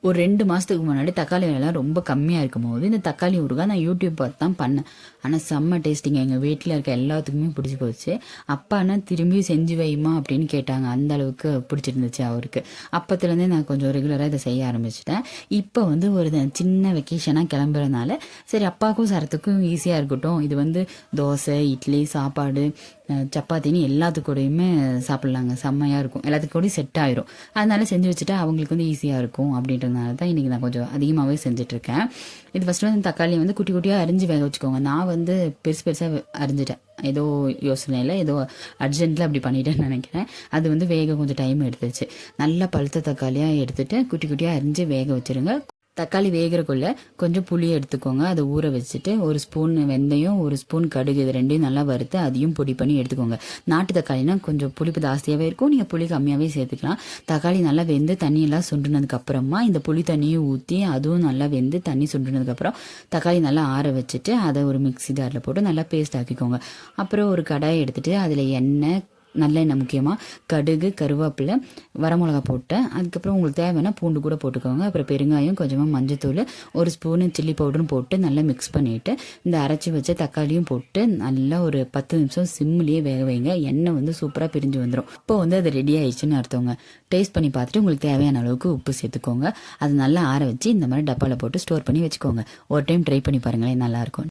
ஒரு 2 மாதத்துக்கு முன்னாடி தக்காளி விலைலாம் ரொம்ப கம்மியாக இருக்கும்போது இந்த தக்காளி ஊறுகாய் நான் யூடியூப் பார்த்து தான் பண்ணேன். ஆனால் செம்ம டேஸ்டிங்க. எங்கள் வீட்டில் இருக்க எல்லாத்துக்குமே பிடிச்சி போச்சு. அப்பானா திரும்பி செஞ்சு வைமா அப்படின்னு கேட்டாங்க. அந்த அளவுக்கு பிடிச்சிருந்துச்சு அவருக்கு. அப்பத்துலேருந்தே நான் கொஞ்சம் ரெகுலராக இதை செய்ய ஆரம்பிச்சிட்டேன். இப்போ ஒரு சின்ன வெக்கேஷனாக கிளம்புறதுனால சரி அப்பாவுக்கும் சரத்துக்கும் ஈஸியாக இருக்கட்டும். இது தோசை, இட்லி, சாப்பாடு, சப்பாத்தின்னு எல்லாத்துக்கூடையுமே சாப்பிட்லாங்க. செம்மையாக இருக்கும். எல்லாத்துக்கூடையும் செட் ஆயிரும். அதனால செஞ்சு வச்சுட்டா அவங்களுக்கு ஈஸியாக இருக்கும் அப்படின்றதுனால தான் இன்றைக்கி நான் கொஞ்சம் அதிகமாகவே செஞ்சிட்ருக்கேன். இது ஃபஸ்ட்டு தக்காளி குட்டி குட்டியாக அரிஞ்சு வேக வச்சுக்கோங்க. நான் பெருசு பெருசாக அரிஞ்சிட்டேன். ஏதோ யோசனையில் ஏதோ அர்ஜென்ட்டில் அப்படி பண்ணிட்டேன்னு நினைக்கிறேன். அது வேக கொஞ்சம் டைம் எடுத்துச்சு. நல்லா பழுத்த தக்காளியாக எடுத்துகிட்டு குட்டி குட்டியாக அரிஞ்சு வேக வச்சுருங்க. தக்காளி வேகிறக்குள்ள கொஞ்சம் புளி எடுத்துக்கோங்க. அதை ஊற வச்சுட்டு 1 ஸ்பூன் வெந்தயம், 1 ஸ்பூன் கடுகு, இது ரெண்டையும் நல்லா வறுத்து அதையும் பொடி பண்ணி எடுத்துக்கோங்க. நாட்டு தக்காளினா கொஞ்சம் புளிப்பு ஜாஸ்தியாகவே இருக்கும். நீங்கள் புளி கம்மியாகவே சேர்த்துக்கலாம். தக்காளி நல்லா வெந்து தண்ணியெல்லாம் சுண்டுனதுக்கப்புறமா இந்த புளி தண்ணியும் ஊற்றி அதுவும் நல்லா வெந்து தண்ணி சுண்டுனதுக்கப்புறம் தக்காளி நல்லா ஆற வச்சுட்டு அதை ஒரு மிக்ஸி ஜாரில் போட்டு நல்லா பேஸ்ட் ஆக்கிக்கோங்க. அப்புறம் ஒரு கடாயை எடுத்துகிட்டு அதில் எண்ணெய், நல்லெண்ணெய், முக்கியமாக கடுகு, கருவேப்பிலை, வரமிளகா போட்டேன். அதுக்கப்புறம் உங்களுக்கு தேவைன்னா பூண்டு கூட போட்டுக்கோங்க. அப்புறம் பெருங்காயம், கொஞ்சமாக மஞ்சத்தூள், 1 ஸ்பூனு சில்லி பவுடரும் போட்டு நல்லா மிக்ஸ் பண்ணிவிட்டு இந்த அரைச்சி வச்ச தக்காளியும் போட்டு நல்லா ஒரு 10 நிமிஷம் சிம்லேயே வேக வைங்க. எண்ணெய் சூப்பராக பிரிஞ்சு வந்துடும். இப்போ அது ரெடி ஆயிடுச்சுன்னு அர்த்தங்க. டேஸ்ட் பண்ணி பார்த்துட்டு உங்களுக்கு தேவையான அளவுக்கு உப்பு சேர்த்துக்கோங்க. அது நல்லா ஆற வச்சு இந்த மாதிரி டப்பாவில் போட்டு ஸ்டோர் பண்ணி வச்சுக்கோங்க. ஒரு டைம் ட்ரை பண்ணி பாருங்களேன், நல்லாயிருக்கும்.